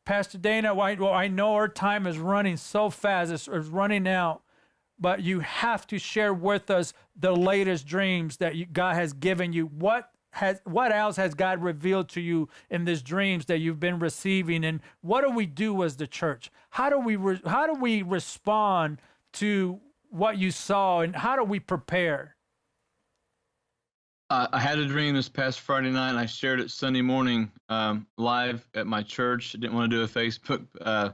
Pastor Dana, well, I know our time is running so fast. It's running out. But you have to share with us the latest dreams that God has given you. What else has God revealed to you in these dreams that you've been receiving? And what do we do as the church? How do we respond to what you saw, and how do we prepare? I had a dream this past Friday night, and I shared it Sunday morning live at my church. I didn't want to do a Facebook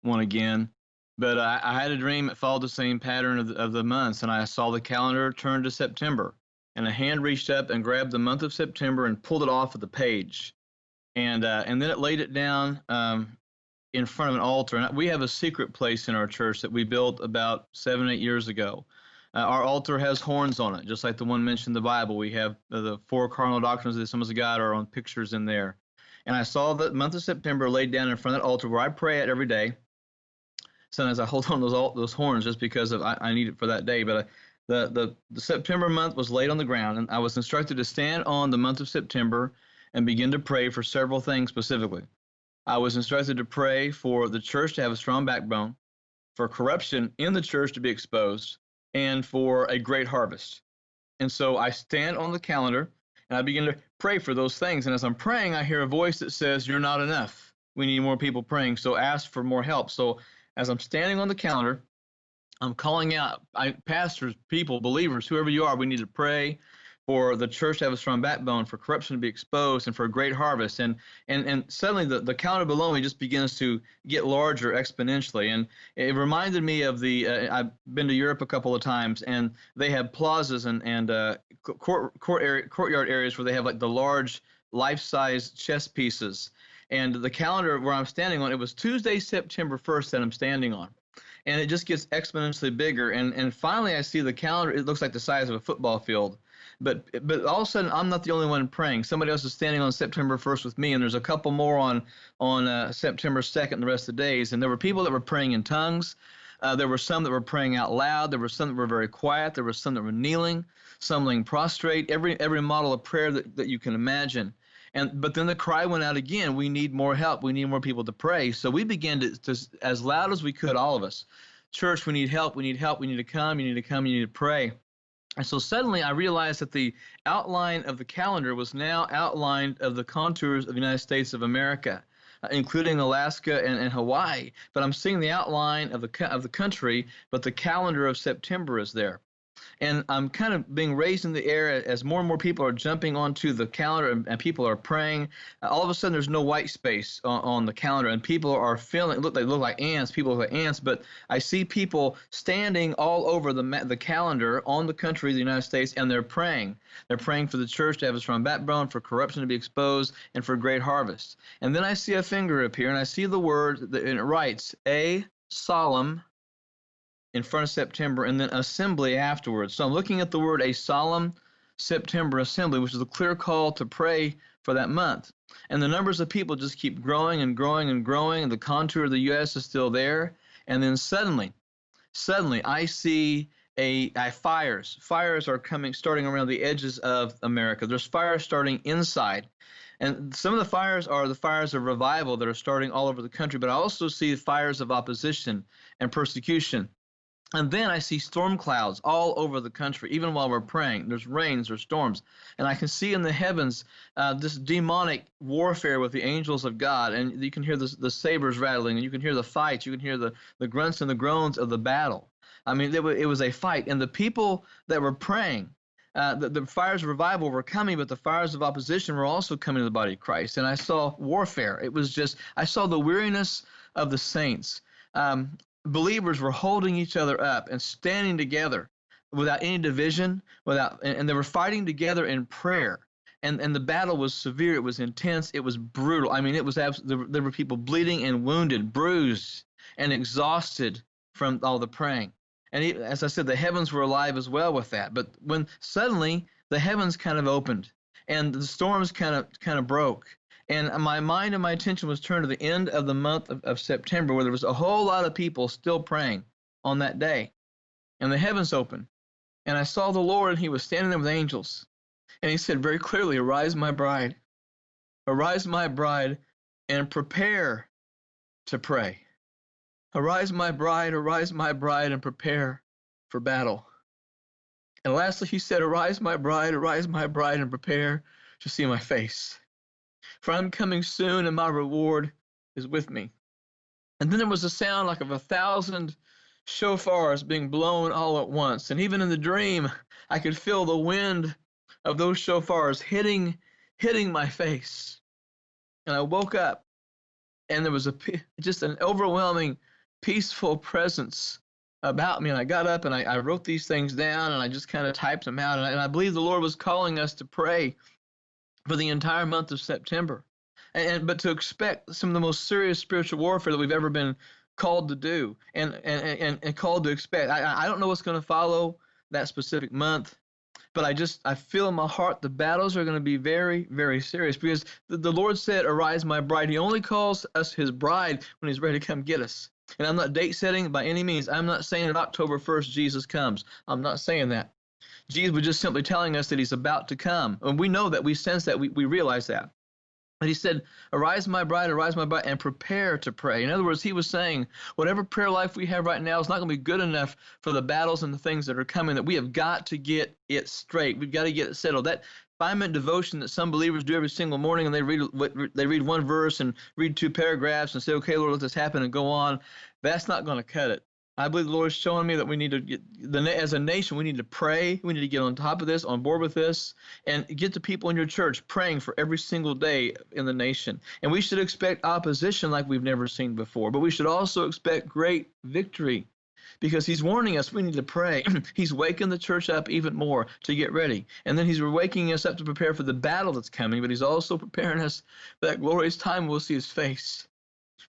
one again. But I had a dream that followed the same pattern of the months, and I saw the calendar turn to September, and a hand reached up and grabbed the month of September and pulled it off of the page, and then it laid it down in front of an altar. And we have a secret place in our church that we built about 7, 8 years ago. Our altar has horns on it, just like the one mentioned in the Bible. We have the 4 cardinal doctrines of the Assemblies of God are on pictures in there. And I saw the month of September laid down in front of that altar where I pray at every day. Sometimes I hold on those horns just because I need it for that day. But the September month was laid on the ground, and I was instructed to stand on the month of September and begin to pray for several things specifically. I was instructed to pray for the church to have a strong backbone, for corruption in the church to be exposed, and for a great harvest. And so I stand on the calendar, and I begin to pray for those things. And as I'm praying, I hear a voice that says, "You're not enough. We need more people praying, so ask for more help." So as I'm standing on the calendar, I'm calling out, pastors, people, believers, whoever you are, we need to pray for the church to have a strong backbone, for corruption to be exposed, and for a great harvest. And suddenly the calendar below me just begins to get larger exponentially. And it reminded me of I've been to Europe a couple of times, and they have plazas and courtyard areas where they have like the large life-size chess pieces. And the calendar where I'm standing on, it was Tuesday, September 1st that I'm standing on. And it just gets exponentially bigger. And finally, I see the calendar. It looks like the size of a football field. But all of a sudden, I'm not the only one praying. Somebody else is standing on September 1st with me, and there's a couple more on September 2nd and the rest of the days. And there were people that were praying in tongues. There were some that were praying out loud. There were some that were very quiet. There were some that were kneeling, some laying prostrate, every model of prayer that you can imagine. But then the cry went out again, we need more help. We need more people to pray. So we began to as loud as we could, all of us, church, we need help, we need help, we need to come, you need to come, you need to pray. And so suddenly I realized that the outline of the calendar was now outlined of the contours of the United States of America, including Alaska and Hawaii. But I'm seeing the outline of the country, but the calendar of September is there. And I'm kind of being raised in the air as more and more people are jumping onto the calendar and people are praying. All of a sudden, there's no white space on the calendar, and people are feeling, they look like ants. People look like ants, but I see people standing all over the calendar on the country of the United States, and they're praying. They're praying for the church to have a strong backbone, for corruption to be exposed, and for great harvest. And then I see a finger appear, and I see the word, and it writes, A Solemn, in front of September, and then assembly afterwards. So I'm looking at the word a solemn September assembly, which is a clear call to pray for that month. And the numbers of people just keep growing and growing and growing, and the contour of the U.S. is still there. And then suddenly I see fires. Fires are starting around the edges of America. There's fires starting inside. And some of the fires are the fires of revival that are starting all over the country, but I also see fires of opposition and persecution. And then I see storm clouds all over the country, even while we're praying. There's rains, there's storms. And I can see in the heavens this demonic warfare with the angels of God. And you can hear the sabers rattling, and you can hear the fights. You can hear the grunts and the groans of the battle. I mean, it was a fight. And the people that were praying, the fires of revival were coming, but the fires of opposition were also coming to the body of Christ. And I saw warfare. I saw the weariness of the saints. Believers were holding each other up and standing together without any division, and they were fighting together in prayer. And the battle was severe. It was intense. It was brutal. I mean, there were people bleeding and wounded, bruised, and exhausted from all the praying. And as I said, the heavens were alive as well with that. But when suddenly the heavens kind of opened and the storms kind of broke, and my mind and my attention was turned to the end of the month of September, where there was a whole lot of people still praying on that day. And the heavens opened. And I saw the Lord, and he was standing there with angels. And he said very clearly, arise, my bride, and prepare to pray. Arise, my bride, and prepare for battle. And lastly, he said, arise, my bride, and prepare to see my face. For I'm coming soon, and my reward is with me. And then there was a sound like of 1,000 shofars being blown all at once. And even in the dream, I could feel the wind of those shofars hitting my face. And I woke up, and there was just an overwhelming, peaceful presence about me. And I got up, and I wrote these things down, and I just kind of typed them out. And I believe the Lord was calling us to pray for the entire month of September. But to expect some of the most serious spiritual warfare that we've ever been called to do and called to expect. I don't know what's going to follow that specific month, but I feel in my heart the battles are going to be very, very serious, because the Lord said, arise, my bride. He only calls us his bride when he's ready to come get us. And I'm not date setting by any means. I'm not saying that October 1st Jesus comes. I'm not saying that. Jesus was just simply telling us that he's about to come. And we know that, we sense that, we realize that. But he said, arise, my bride, and prepare to pray. In other words, he was saying, whatever prayer life we have right now is not going to be good enough for the battles and the things that are coming, that we have got to get it straight. We've got to get it settled. That 5-minute devotion that some believers do every single morning, and they read one verse and read 2 paragraphs and say, okay, Lord, let this happen, and go on, that's not going to cut it. I believe the Lord is showing me that we need to get, as a nation, we need to pray. We need to get on top of this, on board with this, and get the people in your church praying for every single day in the nation. And we should expect opposition like we've never seen before, but we should also expect great victory, because he's warning us we need to pray. He's waking the church up even more to get ready. And then he's waking us up to prepare for the battle that's coming, but he's also preparing us for that glorious time we'll see his face,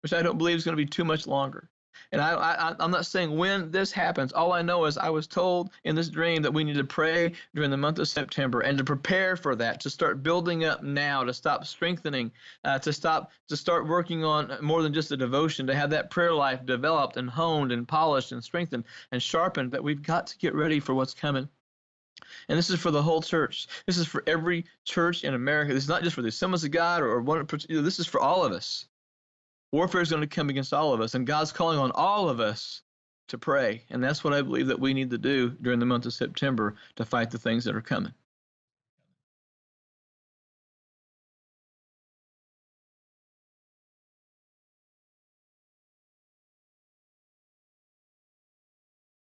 which I don't believe is going to be too much longer. And I'm not saying when this happens. All I know is I was told in this dream that we need to pray during the month of September, and to prepare for that, to start building up now, to stop strengthening, to start working on more than just a devotion, to have that prayer life developed and honed and polished and strengthened and sharpened, that we've got to get ready for what's coming. And this is for the whole church. This is for every church in America. This is not just for the Assemblies of God or one. This is for all of us. Warfare is going to come against all of us, and God's calling on all of us to pray. And that's what I believe that we need to do during the month of September to fight the things that are coming.